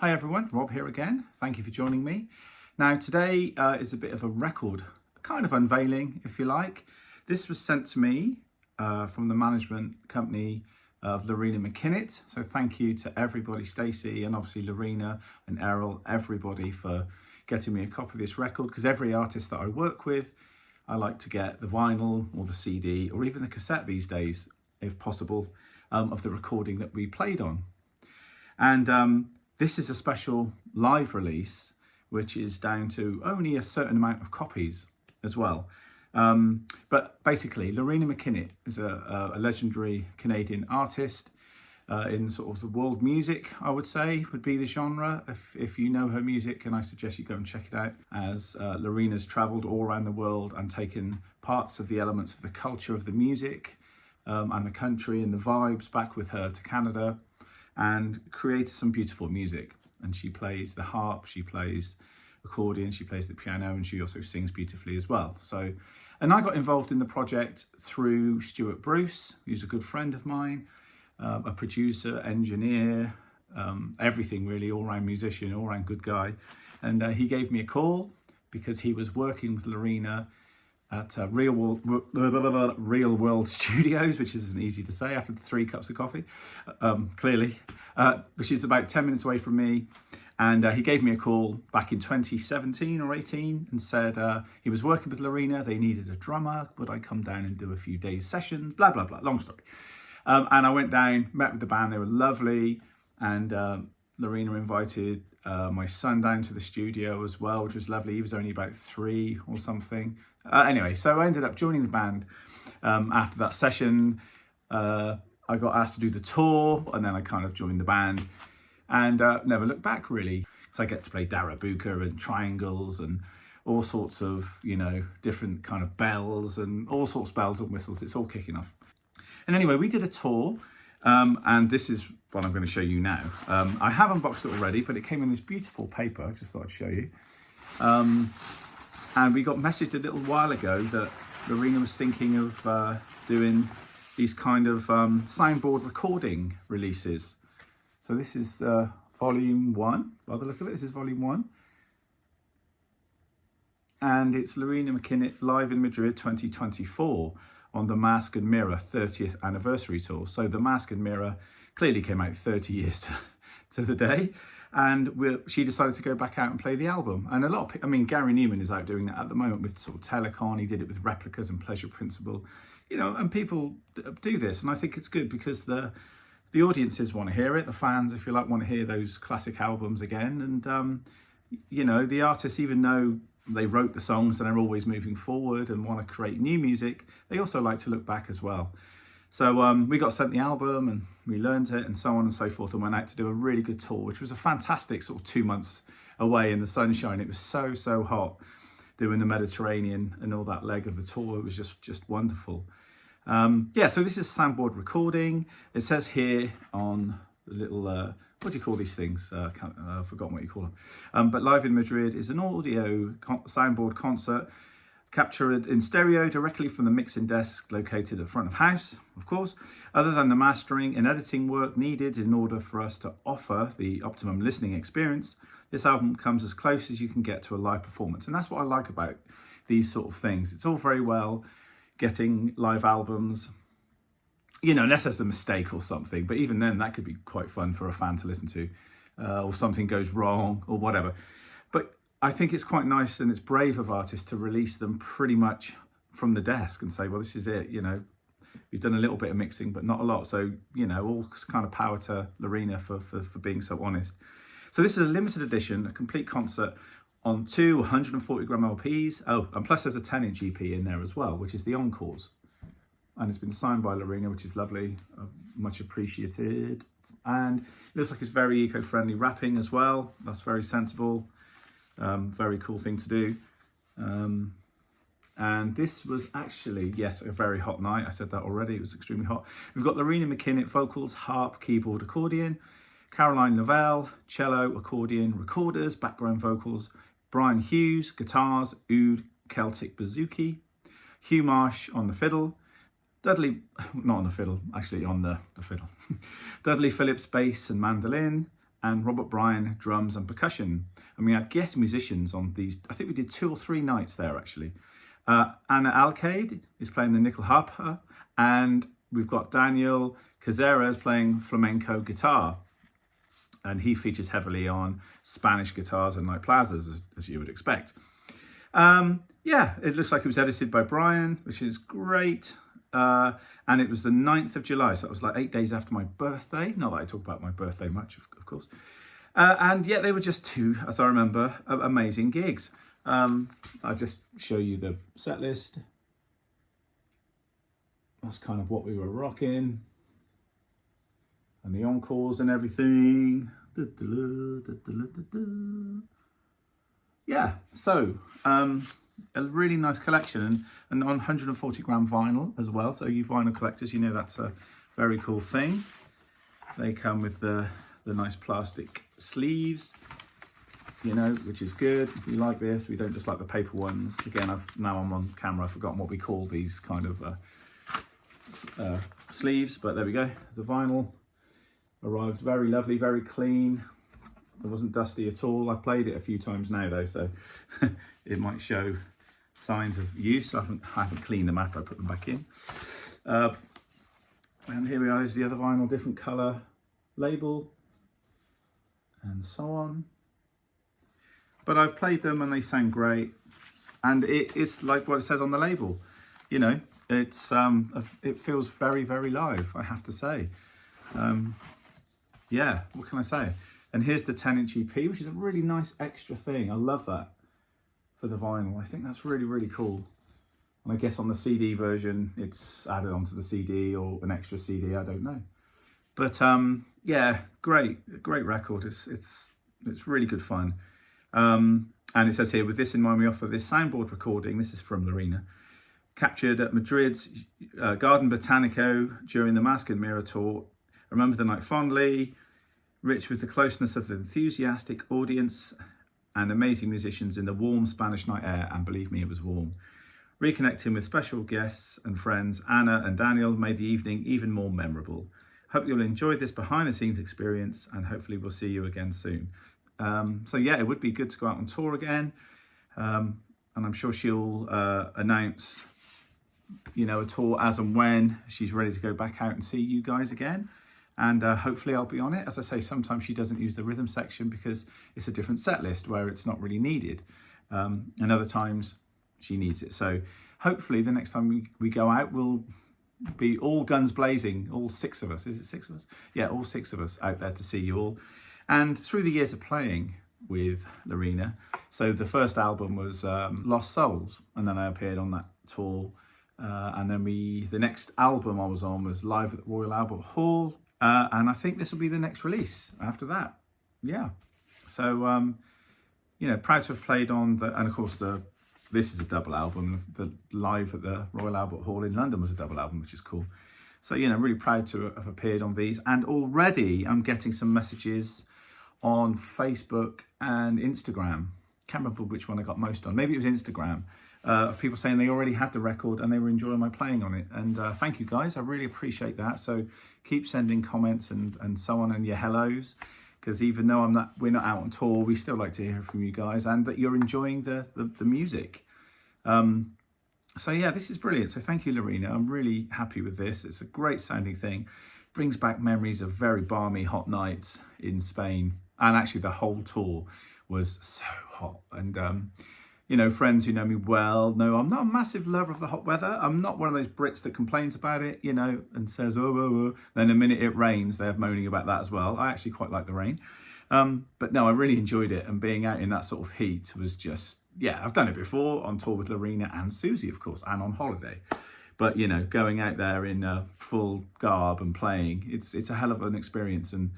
Hi everyone, Rob here again. Thank you for joining me. Now today is a bit of a record, kind of unveiling if you like. This was sent to me from the management company of Loreena McKennitt. So thank you to everybody, Stacey and obviously Loreena and Errol, everybody for getting me a copy of this record, because every artist that I work with, I like to get the vinyl or the CD or even the cassette these days, if possible, of the recording that we played on. And this is a special live release, which is down to only a certain amount of copies as well. But basically, Loreena McKennitt is a legendary Canadian artist in sort of the world music, I would say, would be the genre. If you know her music, and I suggest you go and check it out, as Loreena's travelled all around the world and taken parts of the elements of the culture of the music and the country and the vibes back with her to Canada, and created some beautiful music. And she plays the harp, she plays accordion, she plays the piano, and she also sings beautifully as well. So, and I got involved in the project through Stuart Bruce, who's a good friend of mine, a producer, engineer, everything really, all-round musician, all-round good guy. And he gave me a call because he was working with Loreena at Real World Studios, which isn't easy to say after 3 cups of coffee, clearly, which is about 10 minutes away from me. And he gave me a call back in 2017 or 18 and said he was working with Loreena, they needed a drummer, would I come down and do a few days sessions, blah, blah, blah, long story. And I went down, met with the band, they were lovely, and Loreena invited my son down to the studio as well, which was lovely. He was only about 3 or something. Anyway, so I ended up joining the band after that session. I got asked to do the tour, and then I kind of joined the band and never looked back really. So I get to play Darabuka and triangles and all sorts of, you know, different kind of bells and all sorts of bells and whistles. It's all kicking off. And anyway, we did a tour, and this is what I'm going to show you now. I have unboxed it already, but it came in this beautiful paper. I just thought I'd show you. And we got messaged a little while ago that Loreena was thinking of doing these kind of soundboard recording releases. So this is volume 1. By the look of it, this is volume 1. And it's Loreena McKennitt live in Madrid 2024 on the Mask and Mirror 30th anniversary tour. So the Mask and Mirror clearly came out 30 years to the day. And she decided to go back out and play the album. And a lot of people, I mean, Gary Newman is out doing that at the moment with sort of Telecon. He did it with Replicas and Pleasure Principle, you know, and people do this. And I think it's good because the audiences want to hear it. The fans, if you like, want to hear those classic albums again. And, you know, the artists, even though they wrote the songs and are always moving forward and want to create new music, they also like to look back as well. So we got sent the album and we learned it and so on and so forth, and went out to do a really good tour, which was a fantastic sort of 2 months away in the sunshine. It was so hot doing the Mediterranean and all that leg of the tour. It was just wonderful. Yeah, so this is soundboard recording. It says here on the little, what do you call these things? I've forgotten what you call them. But Live in Madrid is an audio soundboard concert captured in stereo directly from the mixing desk located at the front of house, of course. Other than the mastering and editing work needed in order for us to offer the optimum listening experience, this album comes as close as you can get to a live performance. And that's what I like about these sort of things. It's all very well getting live albums, you know, unless there's a mistake or something, but even then that could be quite fun for a fan to listen to, or something goes wrong or whatever. But I think it's quite nice and it's brave of artists to release them pretty much from the desk and say, well, this is it, you know, we've done a little bit of mixing, but not a lot. So, you know, all kind of power to Loreena for being so honest. So this is a limited edition, a complete concert on 2 140-gram LPs. Oh, and plus there's a 10-inch EP in there as well, which is the Encores. And it's been signed by Loreena, which is lovely, much appreciated. And it looks like it's very eco-friendly wrapping as well. That's very sensible. Very cool thing to do. And this was actually, yes, a very hot night. I said that already, it was extremely hot. We've got Loreena McKennitt vocals, harp, keyboard, accordion, Caroline Lavelle, cello, accordion, recorders, background vocals, Brian Hughes, guitars, oud, Celtic bouzouki, Hugh Marsh on the fiddle, Dudley, not on the fiddle, actually on the fiddle, Dudley Phillips bass and mandolin, and Robert Bryan drums and percussion. And we had guest musicians on these. I think we did 2 or 3 nights there actually. Anna Alcade is playing the nickel harpa, and we've got Daniel Cazares playing flamenco guitar. And he features heavily on Spanish guitars and light plazas, as you would expect. Yeah, it looks like it was edited by Brian, which is great. And it was the 9th of July, so it was like 8 days after my birthday. Not that I talk about my birthday much, of course. And yeah, they were just 2, as I remember, amazing gigs. I'll just show you the set list. That's kind of what we were rocking. And the encores and everything. Yeah, so a really nice collection, and on 140 gram vinyl as well. So you vinyl collectors, you know that's a very cool thing. They come with the nice plastic sleeves, you know, which is good. We like this. We don't just like the paper ones. Again, now I'm on camera, I've forgotten what we call these kind of sleeves, but there we go. The vinyl arrived very lovely, very clean. It wasn't dusty at all. I've played it a few times now though, so it might show signs of use. I haven't cleaned them after I put them back in. And here we are, is the other vinyl, different colour label and so on. But I've played them and they sound great. And it's like what it says on the label. You know, it's it feels very, very live, I have to say. Yeah, what can I say? And here's the 10-inch EP, which is a really nice extra thing. I love that for the vinyl. I think that's really, really cool. And I guess on the CD version, it's added onto the CD or an extra CD, I don't know. But yeah, great record. It's really good fun. And it says here, with this in mind, we offer this soundboard recording. This is from Loreena, captured at Madrid's Garden Botanico during the Mask and Mirror tour. Remember the night fondly, rich with the closeness of the enthusiastic audience and amazing musicians in the warm Spanish night air, and believe me, it was warm. Reconnecting with special guests and friends, Anna and Daniel, made the evening even more memorable. Hope you'll enjoy this behind-the-scenes experience, and hopefully we'll see you again soon. So yeah, it would be good to go out on tour again, and I'm sure she'll announce, you know, a tour as and when she's ready to go back out and see you guys again. And hopefully I'll be on it. As I say, sometimes she doesn't use the rhythm section because it's a different set list where it's not really needed. And other times she needs it. So hopefully the next time we go out, we'll be all guns blazing, all 6 of us. Is it 6 of us? Yeah, all 6 of us out there to see you all. And through the years of playing with Loreena, so the first album was Lost Souls, and then I appeared on that tour. And then the next album I was on was Live at the Royal Albert Hall. And I think this will be the next release after that. Yeah. So, you know, proud to have played on and of course this is a double album. The Live at the Royal Albert Hall in London was a double album, which is cool. So, you know, really proud to have appeared on these. And already I'm getting some messages on Facebook and Instagram. Can't remember which one I got most on. Maybe it was Instagram. Of people saying they already had the record and they were enjoying my playing on it. And thank you guys, I really appreciate that. So keep sending comments and so on, and your hellos, because even though we're not out on tour, we still like to hear from you guys and that you're enjoying the music. So yeah, this is brilliant. So thank you, Loreena. I'm really happy with this. It's a great sounding thing. Brings back memories of very balmy hot nights in Spain. And actually the whole tour was so hot. And you know, friends who know me well know I'm not a massive lover of the hot weather. I'm not one of those Brits that complains about it, you know, and says, oh. Then the minute it rains, they're moaning about that as well. I actually quite like the rain. But no, I really enjoyed it. And being out in that sort of heat was just, yeah, I've done it before on tour with Loreena and Susie, of course, and on holiday. But, you know, going out there in full garb and playing, it's a hell of an experience. And,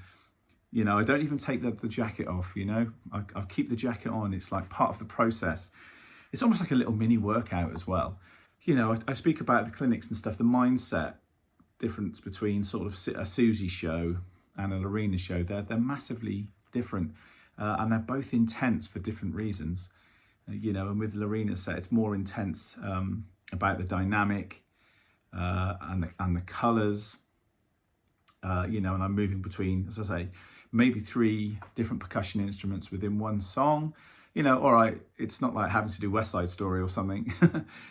you know, I don't even take the jacket off, you know. I keep the jacket on. It's like part of the process. It's almost like a little mini workout as well. You know, I speak about the clinics and stuff, the mindset difference between sort of a Susie show and a Loreena show. They're massively different, and they're both intense for different reasons. You know, and with Loreena's set, it's more intense about the dynamic and the colours. You know, and I'm moving between, as I say, maybe 3 different percussion instruments within one song. You know, all right, it's not like having to do West Side Story or something.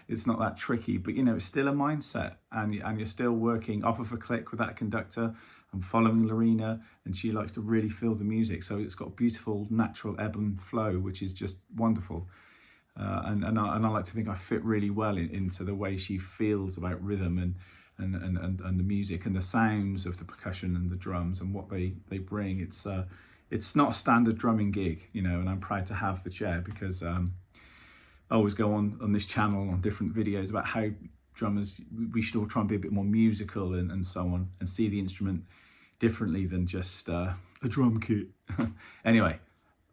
It's not that tricky, but you know, it's still a mindset, and you're still working off of a click with that conductor. I'm following Loreena, and she likes to really feel the music, so it's got a beautiful natural ebb and flow, which is just wonderful. And I like to think I fit really well into the way she feels about rhythm and the music and the sounds of the percussion and the drums and what they bring. It's not a standard drumming gig, you know, and I'm proud to have the chair, because I always go on this channel on different videos about how drummers, we should all try and be a bit more musical and so on, and see the instrument differently than just a drum kit. Anyway,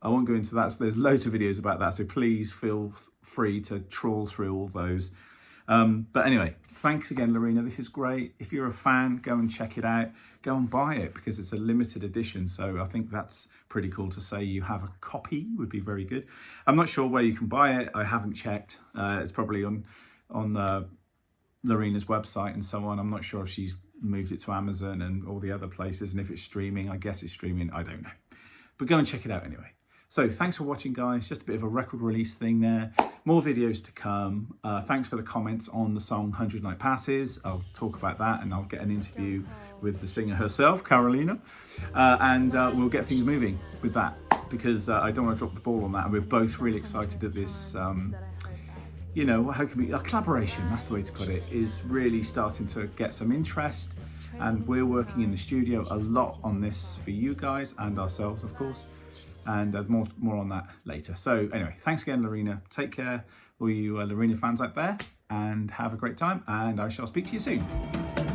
I won't go into that. So there's loads of videos about that, so please feel free to trawl through all those. But anyway, thanks again, Loreena. This is great. If you're a fan, go and check it out. Go and buy it, because it's a limited edition. So I think that's pretty cool to say you have a copy, would be very good. I'm not sure where you can buy it. I haven't checked. It's probably on Loreena's website and so on. I'm not sure if she's moved it to Amazon and all the other places. And if it's streaming, I guess it's streaming. I don't know. But go and check it out anyway. So thanks for watching, guys. Just a bit of a record release thing there. More videos to come. Thanks for the comments on the song 100 Night Passes. I'll talk about that, and I'll get an interview with the singer herself, Carolina. And we'll get things moving with that, because I don't want to drop the ball on that. And we're both really excited that this, you know, how can we, a collaboration, that's the way to put it, is really starting to get some interest. And we're working in the studio a lot on this for you guys and ourselves, of course. And there's more on that later. So anyway, thanks again, Loreena. Take care, all you Loreena fans out there, and have a great time. And I shall speak to you soon.